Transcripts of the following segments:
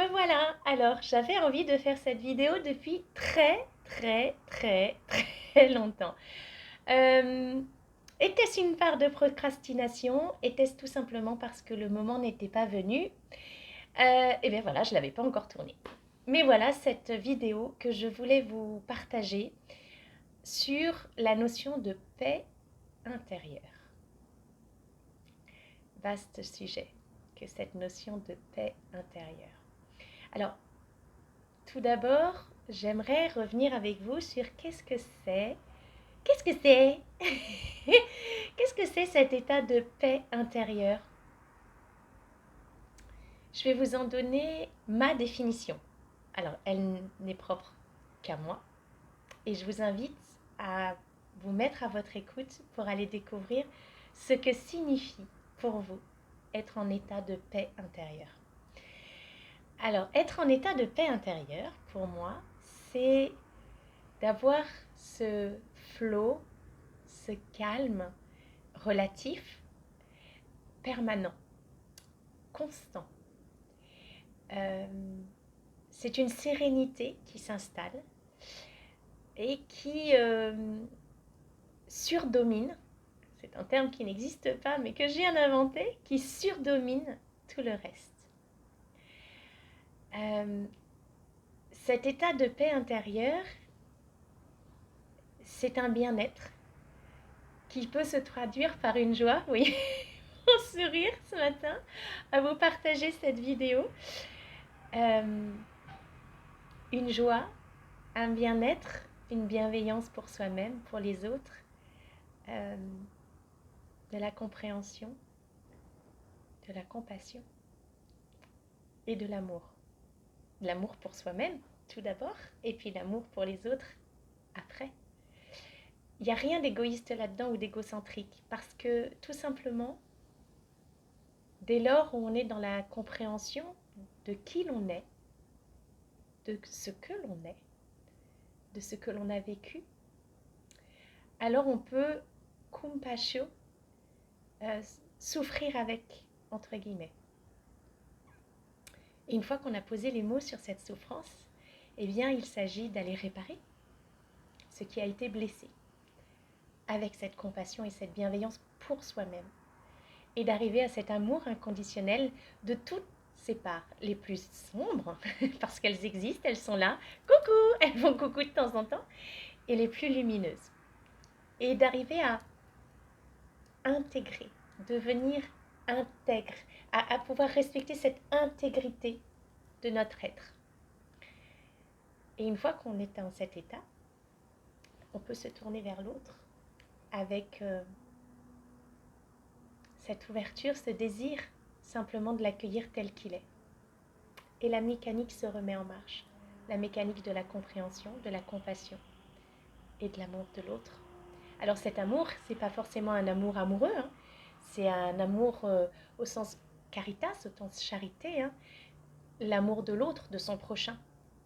ben voilà, alors j'avais envie de faire cette vidéo depuis très longtemps. Euh, Était-ce une part de procrastination? Était-ce tout simplement parce que le moment n'était pas venu? Et bien voilà, je ne l'avais pas encore tournée. Mais voilà cette vidéo que je voulais vous partager sur la notion de paix intérieure. Vaste sujet que cette notion de paix intérieure. Alors, tout d'abord, j'aimerais revenir avec vous sur qu'est-ce que c'est. Qu'est-ce que c'est Qu'est-ce que c'est cet état de paix intérieure? Je vais vous en donner ma définition. Alors, elle n'est propre qu'à moi. Et je vous invite à vous mettre à votre écoute pour aller découvrir ce que signifie pour vous être en état de paix intérieure. Alors, être en état de paix intérieure, pour moi, c'est d'avoir ce flow, ce calme relatif, permanent, constant. C'est une sérénité qui s'installe et qui surdomine, c'est un terme qui n'existe pas mais que j'ai inventé, qui surdomine tout le reste. Cet état de paix intérieure, c'est un bien-être qui peut se traduire par une joie, oui, un sourire ce matin, à vous partager cette vidéo. Une joie, un bien-être, une bienveillance pour soi-même, pour les autres, de la compréhension, de la compassion et de l'amour. L'amour pour soi-même tout d'abord, et puis l'amour pour les autres après. Il n'y a rien d'égoïste là-dedans ou d'égocentrique, parce que tout simplement, dès lors où on est dans la compréhension de qui l'on est, de ce que l'on est, de ce que l'on a vécu, alors on peut compassion, souffrir avec, entre guillemets. Et une fois qu'on a posé les mots sur cette souffrance, eh bien il s'agit d'aller réparer ce qui a été blessé, avec cette compassion et cette bienveillance pour soi-même, et d'arriver à cet amour inconditionnel de toutes ces parts les plus sombres, parce qu'elles existent, elles sont là, coucou, elles font coucou de temps en temps, et les plus lumineuses. Et d'arriver à intégrer, devenir intègre, à pouvoir respecter cette intégrité de notre être. Et une fois qu'on est dans cet état, on peut se tourner vers l'autre avec cette ouverture, ce désir simplement de l'accueillir tel qu'il est. Et la mécanique se remet en marche, la mécanique de la compréhension, de la compassion et de l'amour de l'autre. Alors cet amour, c'est pas forcément un amour amoureux, hein. C'est un amour au sens caritas, au sens charité, hein. L'amour de l'autre, de son prochain,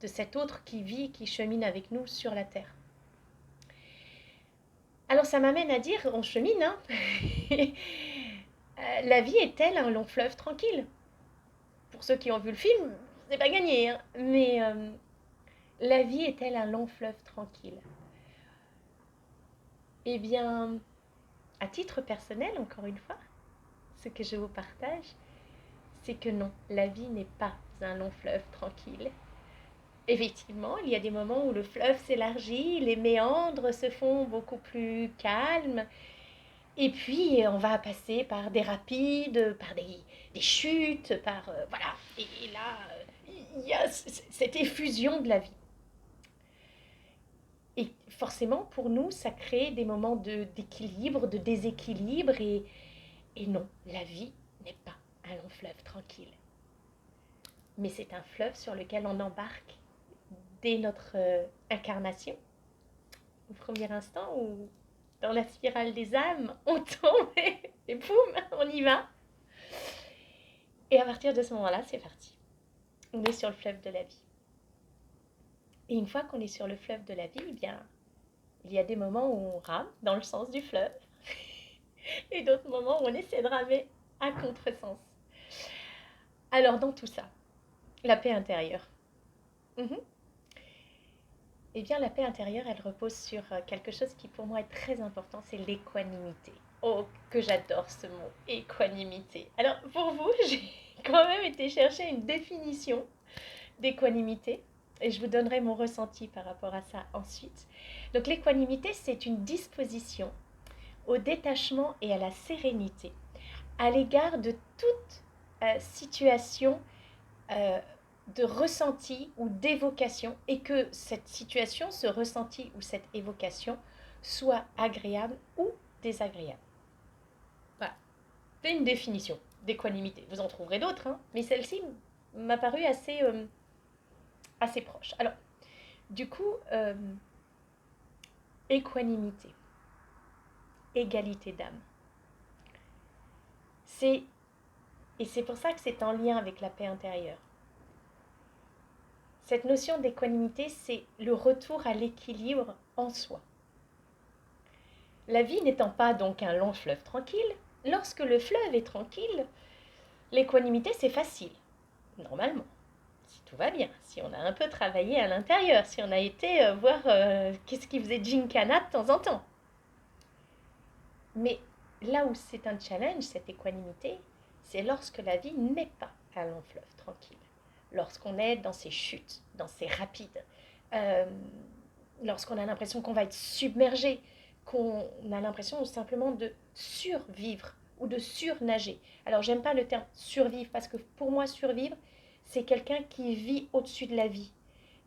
de cet autre qui vit, qui chemine avec nous sur la terre. Alors ça m'amène à dire, on chemine, hein. La vie est-elle un long fleuve tranquille? Pour ceux qui ont vu le film, c'est pas gagné, hein. Mais la vie est-elle un long fleuve tranquille? Eh bien, à titre personnel, encore une fois, ce que je vous partage, c'est que non, la vie n'est pas un long fleuve tranquille. Effectivement, il y a des moments où le fleuve s'élargit, les méandres se font beaucoup plus calmes, et puis on va passer par des rapides, par des chutes, par voilà. Et là, il y a cette effusion de la vie. Et forcément, pour nous, ça crée des moments d'équilibre, de déséquilibre, et non, la vie n'est pas un long fleuve tranquille. Mais c'est un fleuve sur lequel on embarque dès notre incarnation, au premier instant où, dans la spirale des âmes, on tombe et boum, on y va. Et à partir de ce moment-là, c'est parti. On est sur le fleuve de la vie. Et une fois qu'on est sur le fleuve de la vie, eh bien, il y a des moments où on rame dans le sens du fleuve et d'autres moments où on essaie de ramer à contresens. Alors, dans tout ça, La paix intérieure. Mhm. Eh bien, la paix intérieure, elle repose sur quelque chose qui pour moi est très important, c'est l'équanimité. Oh, que j'adore ce mot, équanimité. Alors, pour vous, j'ai quand même été chercher une définition d'équanimité et je vous donnerai mon ressenti par rapport à ça ensuite. Donc, l'équanimité, c'est une disposition au détachement et à la sérénité à l'égard de toute situation euh, de ressenti ou d'évocation et que cette situation, ce ressenti ou cette évocation soit agréable ou désagréable. Voilà, c'est une définition d'équanimité. Vous en trouverez d'autres, hein, mais celle-ci m'a paru assez proche. Alors, du coup, équanimité, égalité d'âme. C'est, et c'est pour ça que c'est en lien avec la paix intérieure. Cette notion d'équanimité, c'est le retour à l'équilibre en soi. La vie n'étant pas donc un long fleuve tranquille, lorsque le fleuve est tranquille, l'équanimité c'est facile, normalement. Si tout va bien, si on a un peu travaillé à l'intérieur, si on a été voir qu'est-ce qui faisait Gincana de temps en temps. Mais là où c'est un challenge, cette équanimité, c'est lorsque la vie n'est pas un long fleuve tranquille. Lorsqu'on est dans ces chutes, dans ces rapides, euh, lorsqu'on a l'impression qu'on va être submergé, qu'on a l'impression simplement de survivre ou de surnager. Alors j'aime pas le terme survivre parce que pour moi survivre, c'est quelqu'un qui vit au-dessus de la vie,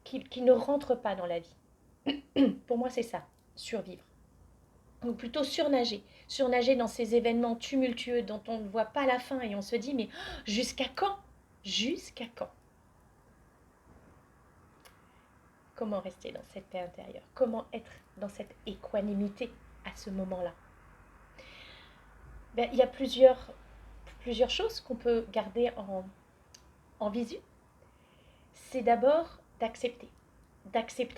qui ne rentre pas dans la vie. Pour moi c'est ça, survivre. Ou plutôt surnager. Surnager dans ces événements tumultueux dont on ne voit pas la fin et on se dit mais jusqu'à quand? Jusqu'à quand? Comment rester dans cette paix intérieure? Comment être dans cette équanimité à ce moment-là? Il y a plusieurs choses qu'on peut garder en visu. C'est d'abord d'accepter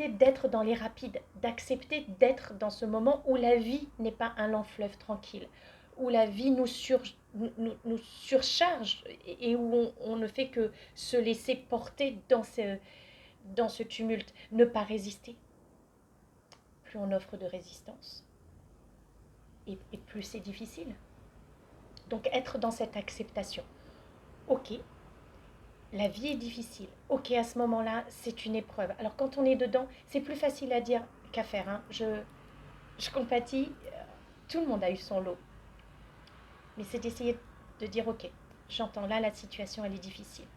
d'être dans les rapides, d'accepter d'être dans ce moment où la vie n'est pas un lent fleuve tranquille, où la vie nous surcharge et où on ne fait que se laisser porter dans ce tumulte, ne pas résister. Plus on offre de résistance, et plus c'est difficile. Donc être dans cette acceptation. Ok, la vie est difficile. Ok, à ce moment-là, c'est une épreuve. Alors quand on est dedans, c'est plus facile à dire qu'à faire. Hein. Je compatis, tout le monde a eu son lot. Mais c'est d'essayer de dire, ok, j'entends là, la situation, elle est difficile.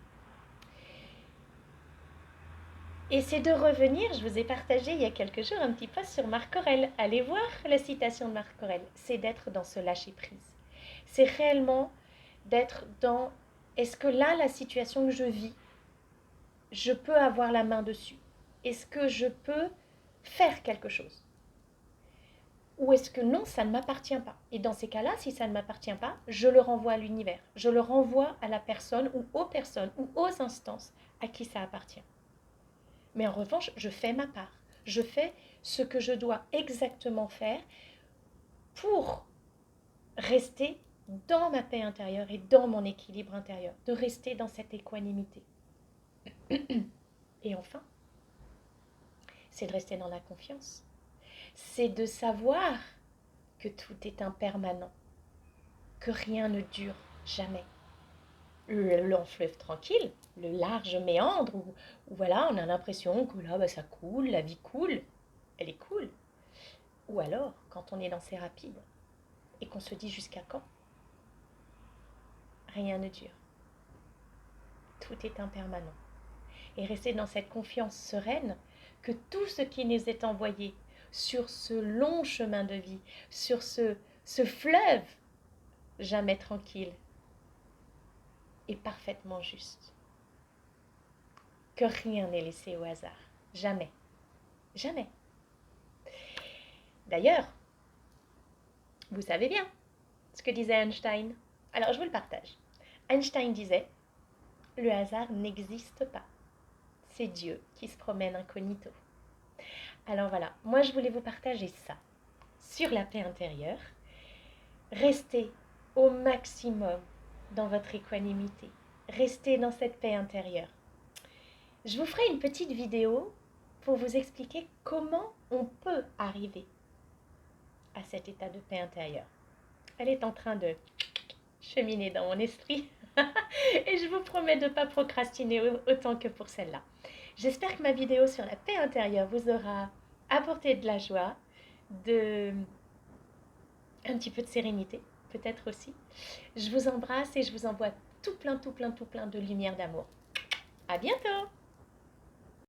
Et c'est de revenir, je vous ai partagé il y a quelques jours un petit post sur Marc Aurèle. Allez voir la citation de Marc Aurèle. C'est d'être dans ce lâcher-prise. C'est réellement d'être dans, est-ce que là, la situation que je vis, je peux avoir la main dessus? Est-ce que je peux faire quelque chose? Ou est-ce que non, ça ne m'appartient pas? Et dans ces cas-là, si ça ne m'appartient pas, je le renvoie à l'univers. Je le renvoie à la personne ou aux personnes ou aux instances à qui ça appartient. Mais en revanche, je fais ma part. Je fais ce que je dois exactement faire pour rester dans ma paix intérieure et dans mon équilibre intérieur, de rester dans cette équanimité. Et enfin, c'est de rester dans la confiance. C'est de savoir que tout est impermanent, que rien ne dure jamais. Le long fleuve tranquille, le large méandre où voilà, on a l'impression que là, ça coule, la vie coule, elle est cool. Ou alors, quand on est dans ces rapides et qu'on se dit jusqu'à quand? Rien ne dure. Tout est impermanent. Et rester dans cette confiance sereine que tout ce qui nous est envoyé sur ce long chemin de vie, sur ce fleuve jamais tranquille, est parfaitement juste. Que rien n'est laissé au hasard. Jamais. Jamais. D'ailleurs, vous savez bien ce que disait Einstein. Alors je vous le partage. Einstein disait, le hasard n'existe pas. C'est Dieu qui se promène incognito. Alors voilà, moi je voulais vous partager ça sur la paix intérieure. Restez au maximum dans votre équanimité. Restez dans cette paix intérieure. Je vous ferai une petite vidéo pour vous expliquer comment on peut arriver à cet état de paix intérieure. Elle est en train de cheminer dans mon esprit et je vous promets de ne pas procrastiner autant que pour celle-là. J'espère que ma vidéo sur la paix intérieure vous aura apporté de la joie, un petit peu de sérénité, peut-être aussi. Je vous embrasse et je vous envoie tout plein de lumière d'amour. À bientôt!